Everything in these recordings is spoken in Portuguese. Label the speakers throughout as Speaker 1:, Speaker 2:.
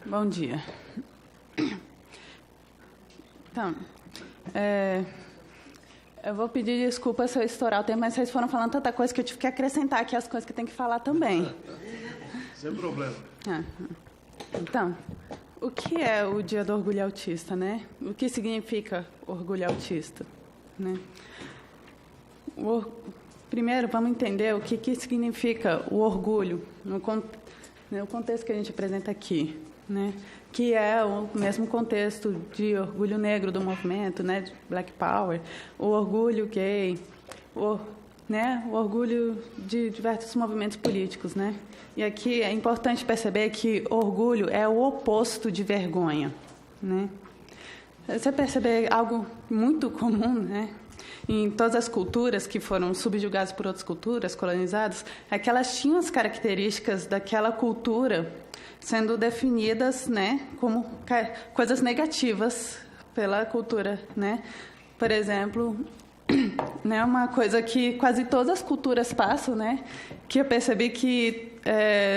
Speaker 1: Bom dia. Então, eu vou pedir desculpa se eu estourar o tempo, mas vocês foram falando tanta coisa que eu tive que acrescentar aqui as coisas que tem que falar também.
Speaker 2: Sem problema.
Speaker 1: Então, o que é o Dia do Orgulho Autista, né? O que significa orgulho autista, né? Primeiro, vamos entender o que significa o orgulho no contexto que a gente apresenta aqui, né? Que é o mesmo contexto de orgulho negro do movimento, né? De Black Power, o orgulho gay, o orgulho de diversos movimentos políticos, né? E aqui é importante perceber que orgulho é o oposto de vergonha, né? Você percebe algo muito comum, né? Em todas as culturas que foram subjugadas por outras culturas, colonizadas, é que elas tinham as características daquela cultura sendo definidas, né, como coisas negativas pela cultura, né? Por exemplo, né, uma coisa que quase todas as culturas passam, né, que eu percebi que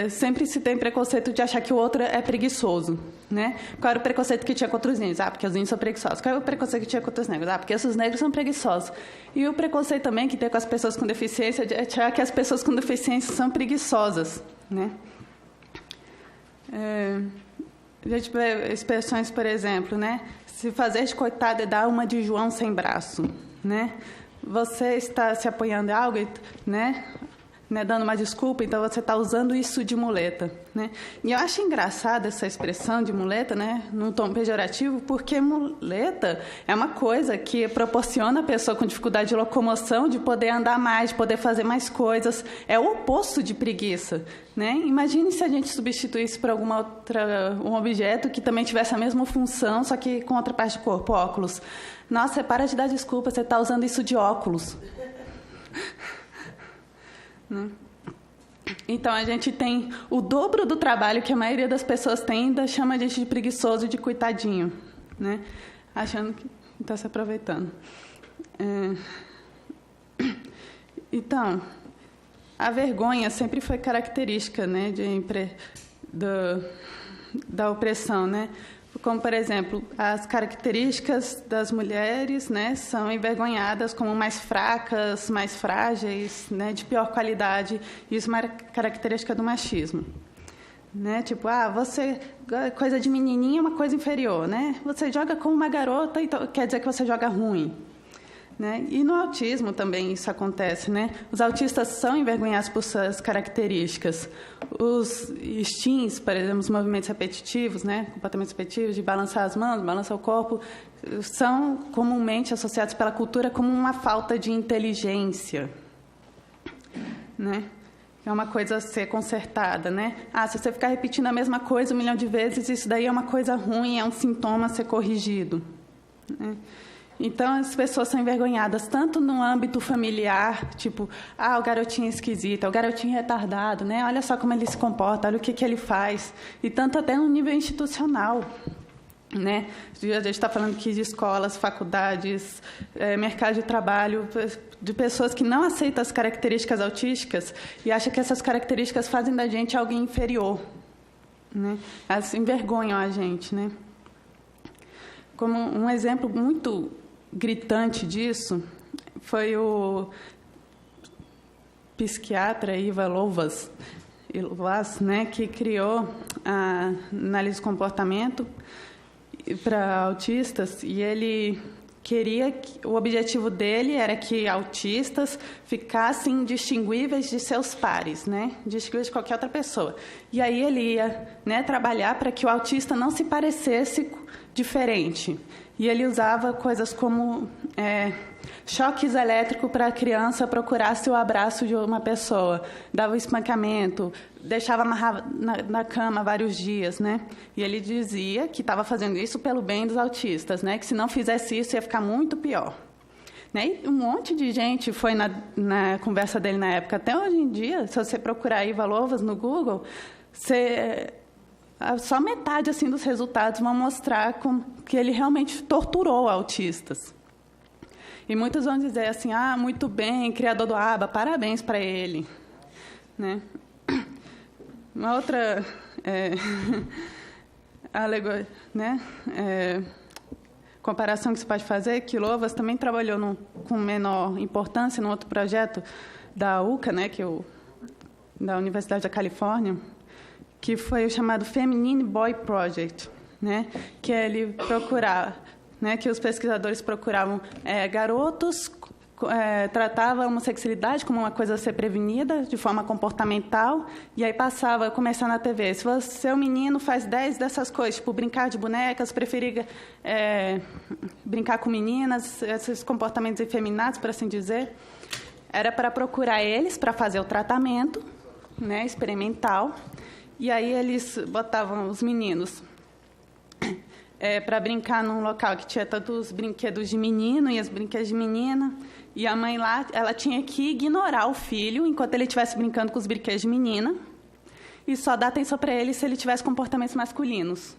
Speaker 1: sempre se tem preconceito de achar que o outro é preguiçoso, né? Qual era o preconceito que tinha contra os índios? Porque os índios são preguiçosos. Qual é o preconceito que tinha contra os negros? Porque esses negros são preguiçosos. E o preconceito também que tem com as pessoas com deficiência é achar que as pessoas com deficiência são preguiçosas, né? A gente vê expressões, por exemplo, né? Se fazer de coitado é dar uma de João sem braço, né? Você está se apoiando em algo, né? Dando uma desculpa, então você está usando isso de muleta, né? E eu acho engraçada essa expressão de muleta, né? Num tom pejorativo, porque muleta é uma coisa que proporciona a pessoa com dificuldade de locomoção de poder andar mais, de poder fazer mais coisas. É o oposto de preguiça, né? Imagine se a gente substituísse por um objeto que também tivesse a mesma função, só que com outra parte do corpo, óculos. Nossa, para de dar desculpa, você está usando isso de óculos. Então, a gente tem o dobro do trabalho que a maioria das pessoas tem, ainda chama a gente de preguiçoso, de coitadinho, né? Achando que está se aproveitando. Então, a vergonha sempre foi característica, né, da opressão, né? Como, por exemplo, as características das mulheres, né, são envergonhadas como mais fracas, mais frágeis, né, de pior qualidade. Isso é uma característica do machismo, né? Tipo, você coisa de menininha é uma coisa inferior, né? Você joga como uma garota, então quer dizer que você joga ruim, né? E no autismo também isso acontece, né? Os autistas são envergonhados por suas características. Os STINs, por exemplo, os movimentos repetitivos, né? Comportamentos repetitivos, de balançar as mãos, balançar o corpo, são comumente associados pela cultura como uma falta de inteligência, né? É uma coisa a ser consertada, né? Se você ficar repetindo a mesma coisa 1 milhão de vezes, isso daí é uma coisa ruim, é um sintoma a ser corrigido, né? Então, as pessoas são envergonhadas tanto no âmbito familiar, tipo, o garotinho esquisito, o garotinho retardado, né? Olha só como ele se comporta, olha o que ele faz. E tanto até no nível institucional, né? A gente está falando aqui de escolas, faculdades, mercado de trabalho, de pessoas que não aceitam as características autísticas e acham que essas características fazem da gente alguém inferior, né? Elas envergonham a gente, né? Como um exemplo muito gritante disso foi o psiquiatra Ivan Lovaas, né, que criou a análise do comportamento para autistas, e ele queria o objetivo dele era que autistas ficassem indistinguíveis de seus pares, né, distinguíveis de qualquer outra pessoa. E aí ele ia, né, trabalhar para que o autista não se parecesse diferente. E ele usava coisas como choques elétricos para a criança procurasse o abraço de uma pessoa, dava espancamento, deixava amarrado na cama vários dias, né? E ele dizia que estava fazendo isso pelo bem dos autistas, né? Que se não fizesse isso ia ficar muito pior. Né? E um monte de gente foi na conversa dele na época. Até hoje em dia, se você procurar Ivan Lovaas no Google, só metade assim, dos resultados vão mostrar que ele realmente torturou autistas. E muitos vão dizer assim, muito bem, criador do ABA, parabéns para ele. Né? Uma outra né, comparação que se pode fazer, que Louvas também trabalhou com menor importância num outro projeto da UCA, né, da Universidade da Califórnia, que foi o chamado Feminine Boy Project, né, que ele procurava, né, que os pesquisadores procuravam garotos, tratava a homossexualidade como uma coisa a ser prevenida de forma comportamental, e aí passava a começar na TV. Se você é um menino, faz 10 dessas coisas, tipo brincar de bonecas, preferir brincar com meninas, esses comportamentos efeminados, por assim dizer. Era para procurar eles para fazer o tratamento, né, experimental, e aí eles botavam os meninos para brincar num local que tinha tanto os brinquedos de menino e os brinquedos de menina, e a mãe lá, ela tinha que ignorar o filho enquanto ele estivesse brincando com os brinquedos de menina e só dar atenção para ele se ele tivesse comportamentos masculinos.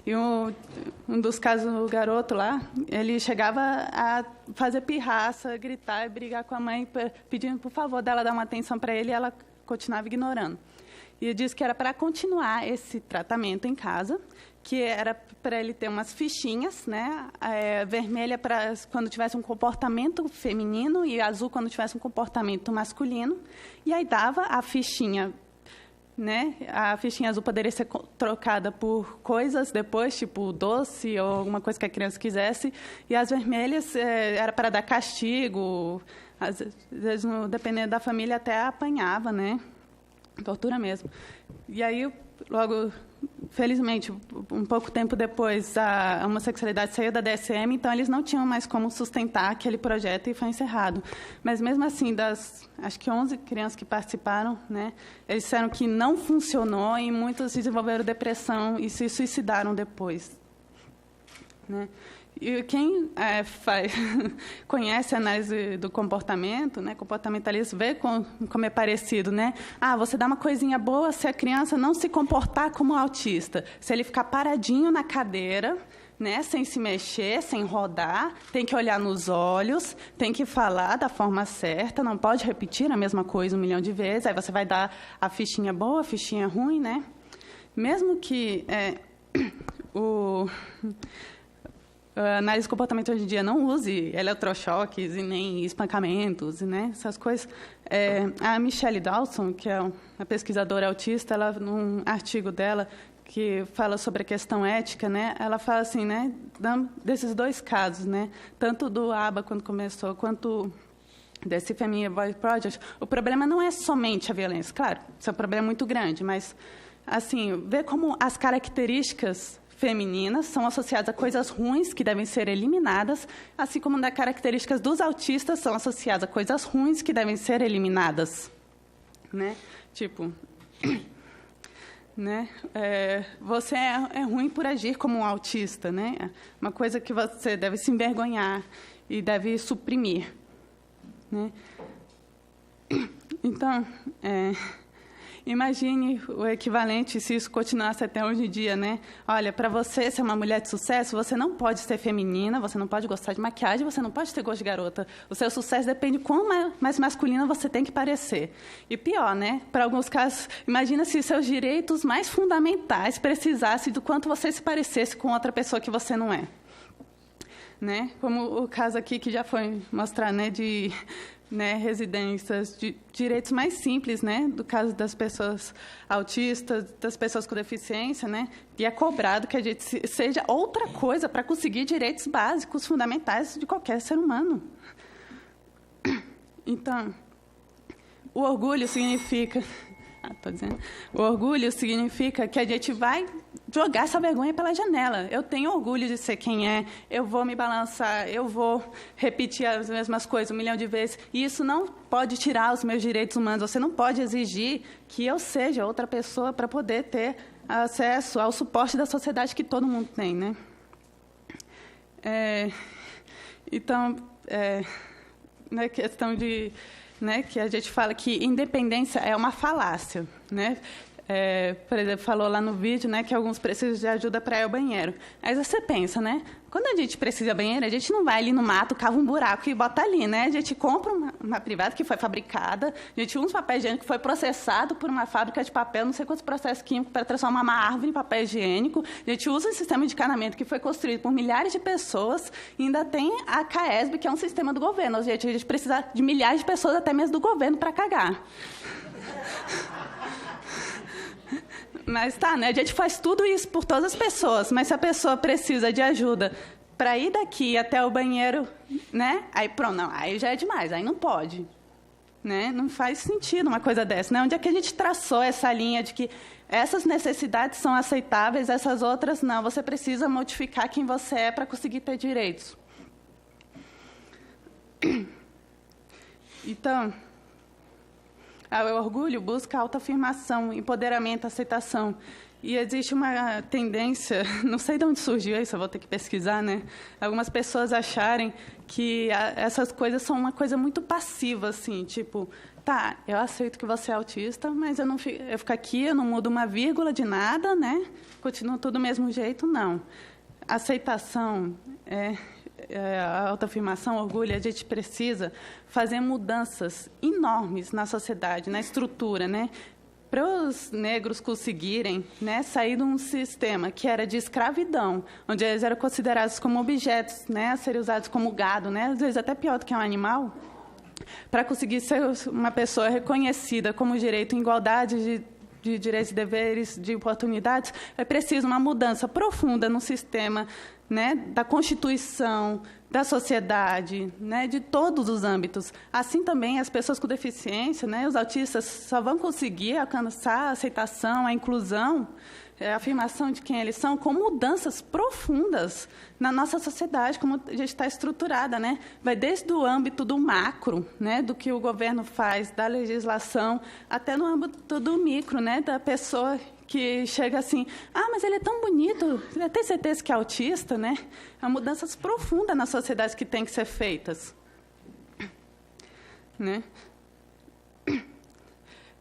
Speaker 1: E um dos casos, o garoto lá, ele chegava a fazer pirraça, gritar e brigar com a mãe, pedindo, por favor, dela dar uma atenção para ele, e ela continuava ignorando. E disse que era para continuar esse tratamento em casa, que era para ele ter umas fichinhas, né, vermelha para quando tivesse um comportamento feminino e azul quando tivesse um comportamento masculino. E aí dava a fichinha, né, a fichinha azul poderia ser trocada por coisas depois, tipo doce ou alguma coisa que a criança quisesse, e as vermelhas era para dar castigo, às vezes, dependendo da família, até apanhava, né, tortura mesmo. E aí, logo, felizmente, um pouco tempo depois, a homossexualidade saiu da DSM, então eles não tinham mais como sustentar aquele projeto e foi encerrado. Mas, mesmo assim, acho que 11 crianças que participaram, né, eles disseram que não funcionou e muitos desenvolveram depressão e se suicidaram depois, né? E quem conhece a análise do comportamento, né, comportamentalista, vê como é parecido, né? Você dá uma coisinha boa se a criança não se comportar como autista. Se ele ficar paradinho na cadeira, né, sem se mexer, sem rodar, tem que olhar nos olhos, tem que falar da forma certa, não pode repetir a mesma coisa 1 milhão de vezes, aí você vai dar a fichinha boa, a fichinha ruim, né? Mesmo que a análise de comportamento hoje em dia não use eletrochoques e nem espancamentos, né, essas coisas. A Michelle Dawson, que é uma pesquisadora autista, ela, num artigo dela que fala sobre a questão ética, né, ela fala assim, né, desses dois casos, né, tanto do ABA quando começou, quanto desse Feminine Boy Project, o problema não é somente a violência. Claro, isso é um problema muito grande, mas assim, ver como as características femininas são associadas a coisas ruins que devem ser eliminadas, assim como as características dos autistas são associadas a coisas ruins que devem ser eliminadas, né? Tipo, né? Você é ruim por agir como um autista, né? Uma coisa que você deve se envergonhar e deve suprimir, né? Então, imagine o equivalente se isso continuasse até hoje em dia, né? Olha, para você ser uma mulher de sucesso, você não pode ser feminina, você não pode gostar de maquiagem, você não pode ter gosto de garota. O seu sucesso depende de quão mais masculina você tem que parecer. E pior, né? Para alguns casos, imagina se seus direitos mais fundamentais precisassem do quanto você se parecesse com outra pessoa que você não é. Né? Como o caso aqui que já foi mostrar, né, de residências, de direitos mais simples, né, do caso das pessoas autistas, das pessoas com deficiência, né, e é cobrado que a gente seja outra coisa para conseguir direitos básicos, fundamentais de qualquer ser humano. Então, o orgulho significa... O orgulho significa que a gente vai jogar essa vergonha pela janela. Eu tenho orgulho de ser quem é, eu vou me balançar, eu vou repetir as mesmas coisas 1 milhão de vezes. E isso não pode tirar os meus direitos humanos. Você não pode exigir que eu seja outra pessoa para poder ter acesso ao suporte da sociedade que todo mundo tem, né? Então, na questão de... Né, que a gente fala que independência é uma falácia, né? por exemplo, falou lá no vídeo, né, que alguns precisam de ajuda para ir ao banheiro. Aí você pensa, né? Quando a gente precisa de banheiro, a gente não vai ali no mato, cava um buraco e bota ali, né? A gente compra uma privada que foi fabricada, a gente usa um papel higiênico que foi processado por uma fábrica de papel, não sei quantos processos químicos para transformar uma árvore em papel higiênico. A gente usa um sistema de encanamento que foi construído por milhares de pessoas e ainda tem a CAESB, que é um sistema do governo. A gente precisa de milhares de pessoas, até mesmo do governo, para cagar. Mas tá, né? A gente faz tudo isso por todas as pessoas, mas se a pessoa precisa de ajuda para ir daqui até o banheiro, né? Aí pronto, não, aí já é demais, aí não pode, né? Não faz sentido uma coisa dessa, né? Onde é que a gente traçou essa linha de que essas necessidades são aceitáveis, essas outras não? Você precisa modificar quem você é para conseguir ter direitos. Então, o orgulho busca autoafirmação, empoderamento, aceitação. E existe uma tendência, não sei de onde surgiu isso, eu vou ter que pesquisar, né? Algumas pessoas acharem que essas coisas são uma coisa muito passiva, assim, tipo, tá, eu aceito que você é autista, mas eu fico aqui, eu não mudo uma vírgula de nada, né? Continua tudo do mesmo jeito, não. Aceitação, a autoafirmação, orgulho, a gente precisa fazer mudanças enormes na sociedade, na estrutura, né? Para os negros conseguirem, né, sair de um sistema que era de escravidão, onde eles eram considerados como objetos, né, a serem usados como gado, né, às vezes até pior do que um animal, para conseguir ser uma pessoa reconhecida como direito em igualdade de direitos e deveres, de oportunidades, é preciso uma mudança profunda no sistema, né, da Constituição, da sociedade, né, de todos os âmbitos. Assim também as pessoas com deficiência, né, os autistas, só vão conseguir alcançar a aceitação, a inclusão, a afirmação de quem eles são, com mudanças profundas na nossa sociedade, como a gente está estruturada, né? Vai desde o âmbito do macro, né, do que o governo faz, da legislação, até no âmbito do micro, né, da pessoa que chega assim, mas ele é tão bonito, você tem certeza que é autista, né? Há mudanças profundas na sociedade que têm que ser feitas, né?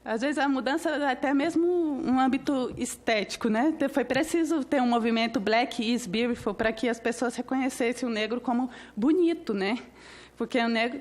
Speaker 1: Às vezes a mudança é até mesmo um âmbito estético, né? Foi preciso ter um movimento Black is Beautiful para que as pessoas reconhecessem o negro como bonito, né? Porque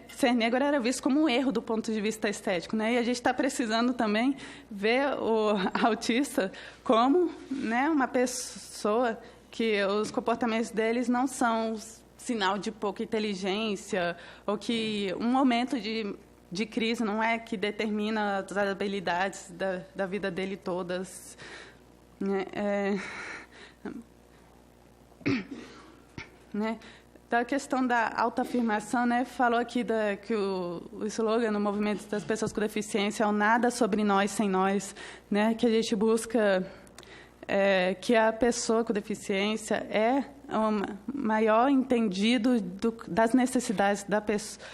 Speaker 1: ser negro era visto como um erro do ponto de vista estético, né? E a gente está precisando também ver o autista como, né, uma pessoa que os comportamentos deles não são sinal de pouca inteligência ou que um momento de crise não é que determina as habilidades da vida dele todas, né? Né? Da questão da autoafirmação, né? Falou aqui que o slogan no movimento das pessoas com deficiência é o nada sobre nós sem nós, né? Que a gente busca que a pessoa com deficiência é o maior entendido das necessidades da pessoa,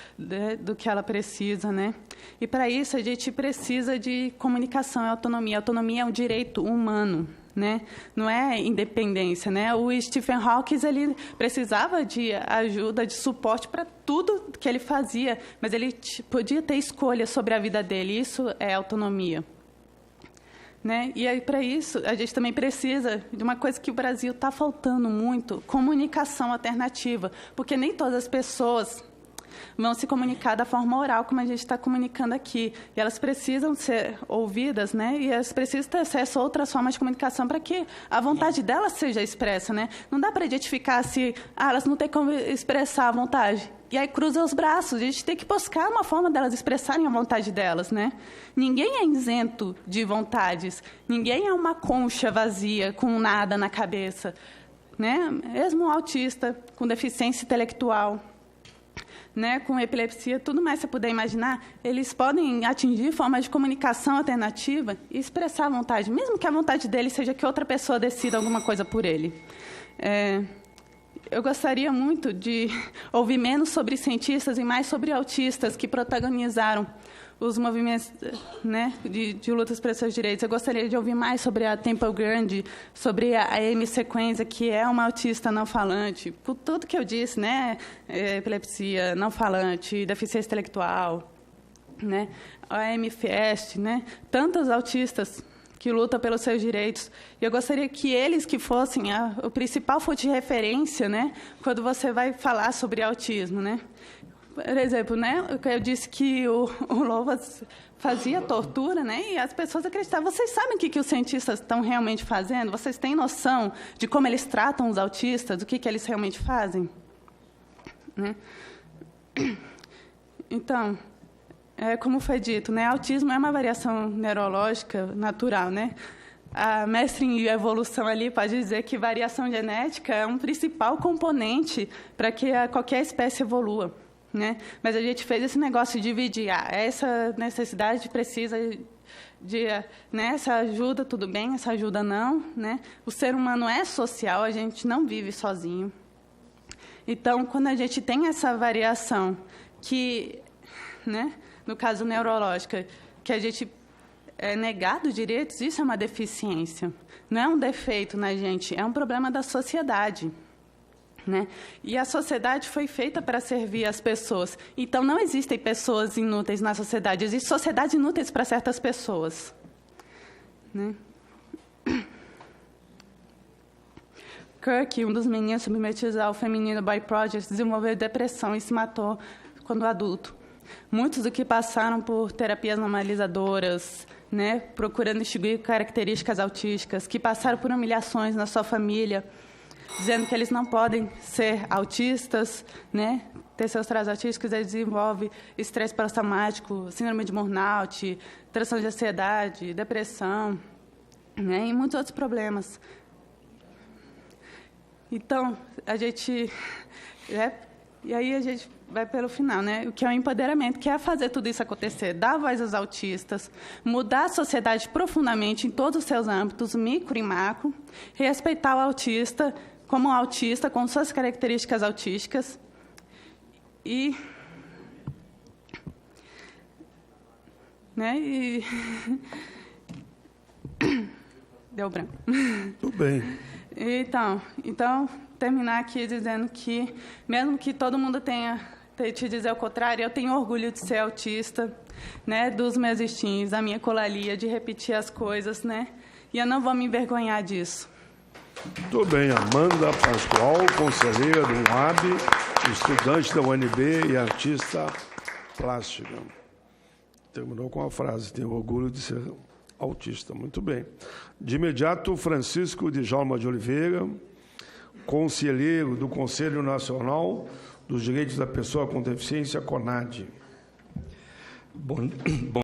Speaker 1: do que ela precisa, né? E para isso a gente precisa de comunicação e autonomia. A autonomia é um direito humano, né? Não é independência, né? O Stephen Hawking, ele precisava de ajuda, de suporte para tudo que ele fazia, mas ele podia ter escolha sobre a vida dele. Isso é autonomia, né? E aí, para isso, a gente também precisa de uma coisa que o Brasil está faltando muito: comunicação alternativa, porque nem todas as pessoas vão se comunicar da forma oral, como a gente está comunicando aqui. E elas precisam ser ouvidas, né? E elas precisam ter acesso a outras formas de comunicação para que a vontade delas seja expressa, né? Não dá para identificar se elas não têm como expressar a vontade. E aí cruza os braços. A gente tem que buscar uma forma delas expressarem a vontade delas, né? Ninguém é isento de vontades. Ninguém é uma concha vazia, com nada na cabeça, né? Mesmo um autista com deficiência intelectual, né, com epilepsia, tudo mais que você puder imaginar, eles podem atingir formas de comunicação alternativa e expressar a vontade, mesmo que a vontade dele seja que outra pessoa decida alguma coisa por ele. Eu gostaria muito de ouvir menos sobre cientistas e mais sobre autistas que protagonizaram os movimentos, né, de lutas para seus direitos. Eu gostaria de ouvir mais sobre a Temple Grandin, sobre a Amy Sequenza, que é uma autista não falante, por tudo que eu disse, né, epilepsia, não falante, deficiência intelectual, né, a Amy Fiest, né, tantos autistas que luta pelos seus direitos. E eu gostaria que eles que fossem o principal fonte de referência, né, quando você vai falar sobre autismo, né? Por exemplo, né, eu disse que o Louvas fazia tortura, né, e as pessoas acreditavam. Vocês sabem o que os cientistas estão realmente fazendo? Vocês têm noção de como eles tratam os autistas, do que eles realmente fazem? Né? Então, como foi dito, né, autismo é uma variação neurológica natural, né? A mestre em evolução ali pode dizer que variação genética é um principal componente para que qualquer espécie evolua, né? Mas a gente fez esse negócio de dividir. Essa necessidade precisa de, né, essa ajuda, tudo bem, essa ajuda não, né? O ser humano é social, a gente não vive sozinho. Então, quando a gente tem essa variação que, né, no caso neurológica, que a gente é negado direitos, isso é uma deficiência. Não é um defeito na gente, é um problema da sociedade. Né? E a sociedade foi feita para servir as pessoas. Então, não existem pessoas inúteis na sociedade. Existem sociedades inúteis para certas pessoas. Né? Kirk, um dos meninos submetidos ao Feminino Boy Project, desenvolveu depressão e se matou quando adulto. Muitos do que passaram por terapias normalizadoras, né, procurando extinguir características autísticas, que passaram por humilhações na sua família, dizendo que eles não podem ser autistas, né, ter seus traços autísticos, eles desenvolvem estresse pós-traumático, síndrome de burnout, transtorno de ansiedade, depressão, né, e muitos outros problemas. Então, a gente... e aí a gente vai pelo final, né? O que é o empoderamento, que é fazer tudo isso acontecer, dar voz aos autistas, mudar a sociedade profundamente em todos os seus âmbitos, micro e macro, respeitar o autista como autista, com suas características autísticas e... né? E... Deu branco.
Speaker 2: Tudo bem.
Speaker 1: Então, terminar aqui dizendo que, mesmo que todo mundo tenha te dizer o contrário, eu tenho orgulho de ser autista, né, dos meus instintos, da minha colalia, de repetir as coisas, né, e eu não vou me envergonhar disso.
Speaker 2: Tudo bem, Amanda Pascoal, conselheira do UAB, estudante da UNB e artista plástica. Terminou com a frase, tenho orgulho de ser autista. Muito bem. De imediato, Francisco Djalma de Oliveira, conselheiro do Conselho Nacional dos Direitos da Pessoa com Deficiência, CONADE.
Speaker 3: Bom